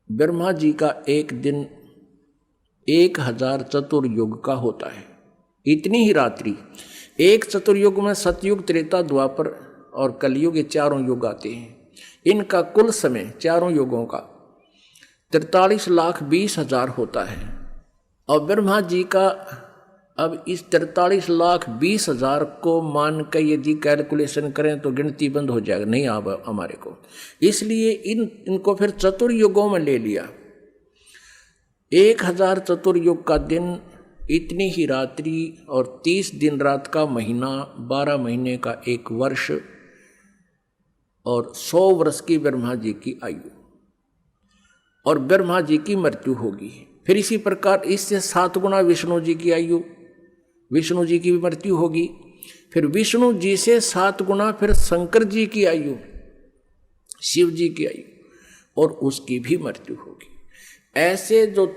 ब्रह्मा जी का एक दिन 1000 चतुर्युग का होता है। इतनी ही रात्रि एक चतुर्युग में सतयुग, त्रेता, द्वापर और कलयुग, ये चारों युग आते हैं। इनका कुल समय चारों युगों का 43,20,000 होता है। और ब्रह्मा जी का अब इस 43,20,000 को मान कर यदि कैलकुलेशन करें तो गिनती बंद हो जाएगा, नहीं आ हमारे को। इसलिए इनको फिर चतुर्युगों में ले लिया। 1000 चतुर्युग का दिन, इतनी ही रात्रि और 30 दिन रात का महीना, 12 महीने का एक वर्ष और 100 वर्ष की ब्रह्मा जी की आयु और ब्रह्मा जी की मृत्यु होगी। फिर इसी प्रकार इससे 7 गुना विष्णु जी की आयु, विष्णु जी की भी मृत्यु होगी। फिर विष्णु जी से 7 गुना फिर शंकर जी की आयु, शिव जी की आयु और उसकी भी मृत्यु होगी। ऐसे जो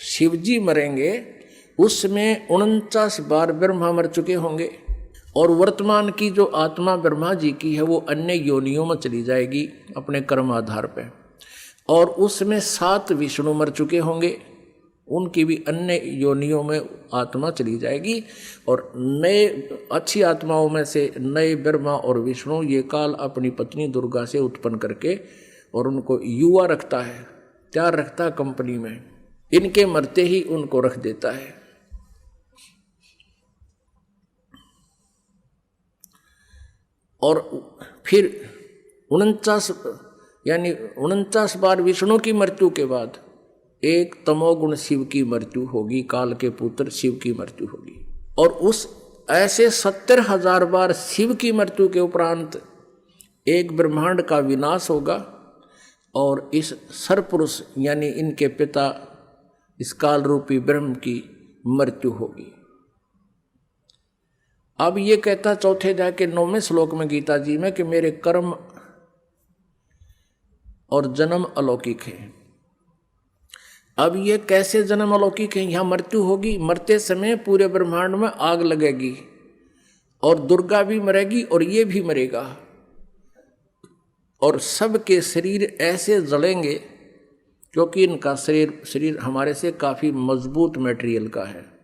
शिव जी मरेंगे उसमें 49 बार ब्रह्मा मर चुके होंगे और वर्तमान की जो आत्मा ब्रह्मा जी की है वो अन्य योनियों में चली जाएगी अपने कर्म आधार पर, और उसमें 7 विष्णु मर चुके होंगे, उनकी भी अन्य योनियों में आत्मा चली जाएगी। और नए अच्छी आत्माओं में से नए ब्रह्मा और विष्णु ये काल अपनी पत्नी दुर्गा से उत्पन्न करके और उनको युवा रखता है, तैयार रखता है कंपनी में, इनके मरते ही उनको रख देता है। और फिर 49 बार विष्णु की मृत्यु के बाद एक तमोगुण शिव की मृत्यु होगी, काल के पुत्र शिव की मृत्यु होगी। और उस ऐसे 70,000 बार शिव की मृत्यु के उपरांत एक ब्रह्मांड का विनाश होगा और इस सरपुरुष यानी इनके पिता इस काल रूपी ब्रह्म की मृत्यु होगी। अब ये कहता चौथे अध्याय के 9वें श्लोक में गीता जी में कि मेरे कर्म और जन्म अलौकिक है। अब ये कैसे जन्म अलौकिक है? यहाँ मृत्यु होगी, मरते समय पूरे ब्रह्मांड में आग लगेगी और दुर्गा भी मरेगी और ये भी मरेगा और सबके शरीर ऐसे जलेंगे क्योंकि इनका शरीर हमारे से काफ़ी मजबूत मटेरियल का है।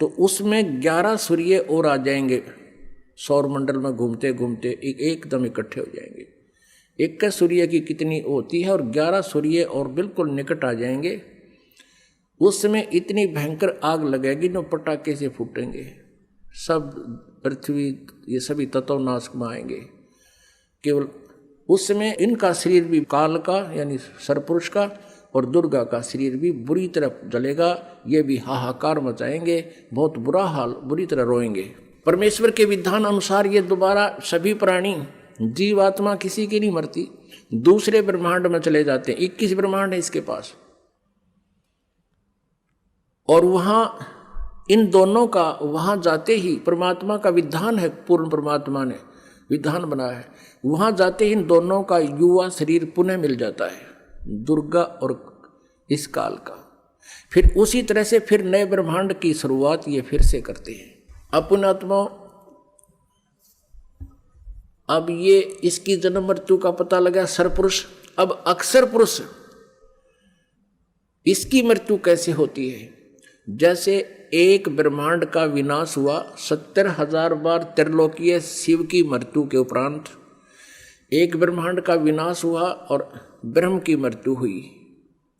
तो उसमें 11 सूर्य और आ जाएंगे, सौरमंडल में घूमते घूमते एकदम इकट्ठे हो जाएंगे। एक का सूर्य की कितनी होती है और 11 सूर्य और बिल्कुल निकट आ जाएंगे। उस समय इतनी भयंकर आग लगेगी न पटाखे से फूटेंगे, सब पृथ्वी ये सभी तत्व नाश में आएंगे। केवल उस समय इनका शरीर भी काल का यानी सरपुरुष का और दुर्गा का शरीर भी बुरी तरह जलेगा। ये भी हाहाकार मचाएंगे, बहुत बुरा हाल, बुरी तरह रोएंगे। परमेश्वर के विधान अनुसार ये दोबारा सभी प्राणी जीवात्मा किसी की नहीं मरती, दूसरे ब्रह्मांड में चले जाते हैं। 21 ब्रह्मांड है इसके पास और वहाँ इन दोनों का वहाँ जाते ही परमात्मा का विधान है, पूर्ण परमात्मा ने विधान बनाया है। वहाँ जाते ही इन दोनों का युवा शरीर पुनः मिल जाता है, दुर्गा और इस काल का। फिर उसी तरह से फिर नए ब्रह्मांड की शुरुआत ये फिर से करते हैं। अपन आत्मा अब ये इसकी जन्म मृत्यु का पता लगा सरपुरुष। अब अक्षर पुरुष इसकी मृत्यु कैसे होती है? जैसे एक ब्रह्मांड का विनाश हुआ, 70,000 बार त्रिलोकीय शिव की मृत्यु के उपरांत एक ब्रह्मांड का विनाश हुआ और ब्रह्म की मृत्यु हुई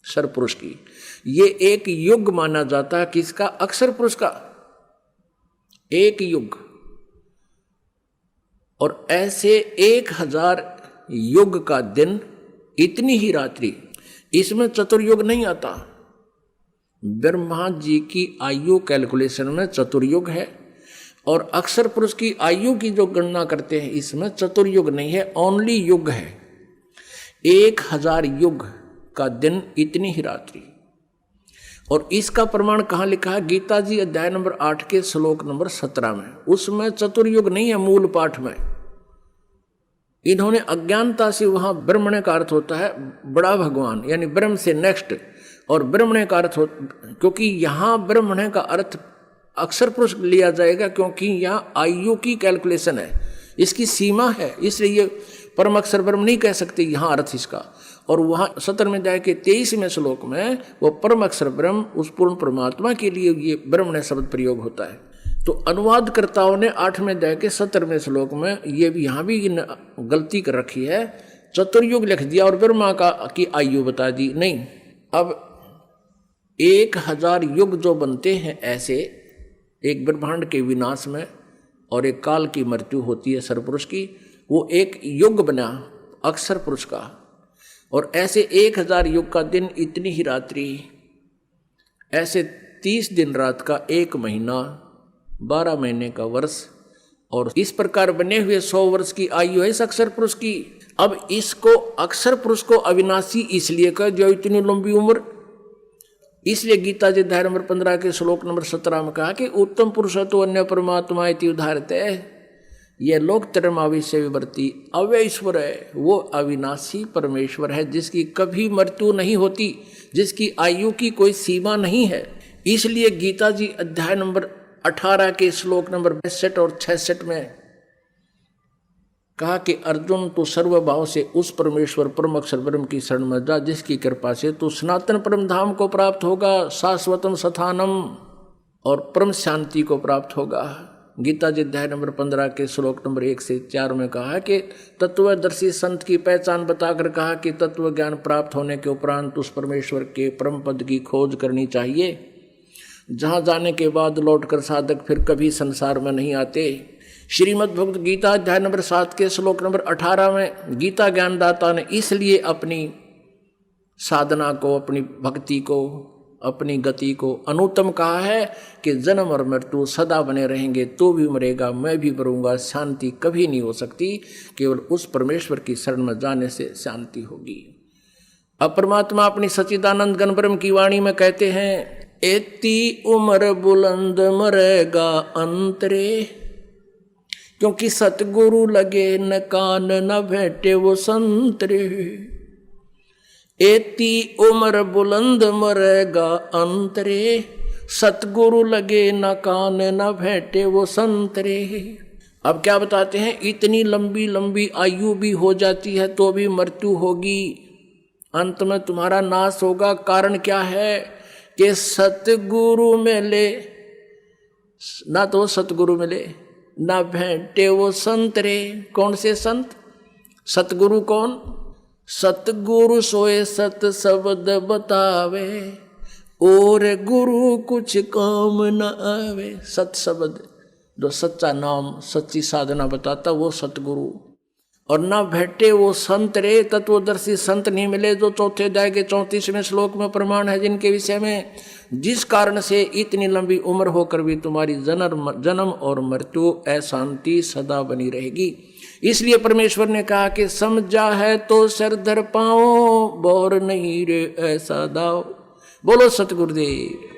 सरपुरुष की। ये एक युग माना जाता है किसका? अक्षर पुरुष का, एक युग। और ऐसे 1000 युग का दिन, इतनी ही रात्रि, इसमें चतुर्युग नहीं आता। ब्रह्मा जी की आयु कैलकुलेशन में चतुर्युग है और अक्षर पुरुष की आयु की जो गणना करते हैं इसमें चतुर्युग नहीं है, ओनली युग है। 1000 युग का दिन, इतनी ही रात्रि। और इसका प्रमाण कहाँ लिखा है? गीता जी अध्याय नंबर 8 के श्लोक नंबर 17 में। उसमें चतुर्युग नहीं है मूल पाठ में। इन्होंने अज्ञानता से वहाँ ब्रह्मण्य का अर्थ होता है बड़ा भगवान यानी ब्रह्म से नेक्स्ट, और ब्रह्मण्य का अर्थ क्योंकि यहाँ ब्रह्मण्य का अर्थ अक्षर पुरुष लिया जाएगा क्योंकि यहाँ आयु की कैलकुलेशन है, इसकी सीमा है, इसलिए ये परम अक्षर ब्रह्म नहीं कह सकते यहाँ अर्थ इसका। और वहाँ 17वें अध्याय के 23वें श्लोक में वो परम अक्षर ब्रह्म, उस पूर्ण परमात्मा के लिए ये ब्रह्म ने शब्द प्रयोग होता है। तो अनुवादकर्ताओं ने 8वें अध्याय के 17वें श्लोक में ये भी यहाँ भी गलती कर रखी है, चतुर्युग लिख दिया और ब्रह्मा की आयु बता दी। नहीं, अब 1000 युग जो बनते हैं ऐसे एक ब्रह्मांड के विनाश में और एक काल की मृत्यु होती है सरपुरुष की, वो एक युग बना अक्षर पुरुष का। और ऐसे 1000 युग का दिन, इतनी ही रात्रि, ऐसे 30 दिन रात का एक महीना, 12 महीने का वर्ष, और इस प्रकार बने हुए 100 वर्ष की आयु है इस अक्षर पुरुष की। अब इसको अक्षर पुरुष को अविनाशी इसलिए कह जो इतनी लंबी उम्र, इसलिए गीता जी अध्याय नंबर 15 के श्लोक नंबर 17 में कहा कि उत्तम पुरुष तो अन्य परमात्मा इति उदाहरते, यह लोकतरम आविश्य विवर्ती अव्यय ईश्वर है, वो अविनाशी परमेश्वर है जिसकी कभी मृत्यु नहीं होती, जिसकी आयु की कोई सीमा नहीं है। इसलिए गीता जी अध्याय नंबर 18 के श्लोक नंबर 62 और 66 में कहा कि अर्जुन तू सर्वभाव से उस परमेश्वर परम अक्षर ब्रह्म की शरण में जा, जिसकी कृपा से तू सनातन परम धाम को प्राप्त होगा, शाश्वतम स्थानम और परम शांति को प्राप्त होगा। गीता जी अध्याय नंबर 15 के श्लोक नंबर 1 से 4 में कहा कि तत्वदर्शी संत की पहचान बताकर कहा कि तत्व ज्ञान प्राप्त होने के उपरांत उस परमेश्वर के परम पद की खोज करनी चाहिए, जहाँ जाने के बाद लौटकर साधक फिर कभी संसार में नहीं आते। श्रीमद् भगवद गीता अध्याय नंबर 7 के श्लोक नंबर 18 में गीता ज्ञानदाता ने इसलिए अपनी साधना को, अपनी भक्ति को, अपनी गति को अनुत्तम कहा है कि जन्म और मृत्यु सदा बने रहेंगे, तो भी मरेगा, मैं भी मरूंगा, शांति कभी नहीं हो सकती, केवल उस परमेश्वर की शरण में जाने से शांति होगी। अब परमात्मा अपनी सच्चिदानंद घन ब्रह्म की वाणी में कहते हैं, एती उम्र बुलंद मरेगा अंतरे, क्योंकि सतगुरु लगे न कान न भेटे वो संतरे। एती उम्र बुलंद मरेगा अंतरे, सतगुरु लगे न कान न भेटे वो संतरे। अब क्या बताते हैं, इतनी लंबी लंबी आयु भी हो जाती है तो भी मृत्यु होगी, अंत में तुम्हारा नाश होगा। कारण क्या है कि सतगुरु मिले ना, तो सतगुरु मिले ना भेंटे वो संतरे। कौन से संत? सतगुरु कौन? सतगुरु सोए सत शब्द बतावे, और गुरु कुछ काम न आवे। सत शब्द जो सच्चा नाम, सच्ची साधना बताता, वो सतगुरु। और ना भेंटे वो संत रे, तत्वदर्शी संत नहीं मिले, जो चौथे अध्याय के 34वें श्लोक में प्रमाण है, जिनके विषय में जिस कारण से इतनी लंबी उम्र होकर भी तुम्हारी जन्म और मृत्यु अशांति सदा बनी रहेगी। इसलिए परमेश्वर ने कहा कि समझा है तो सर धर पाओ, बोर नहीं रे ऐसा दाओ। बोलो सतगुरुदेव।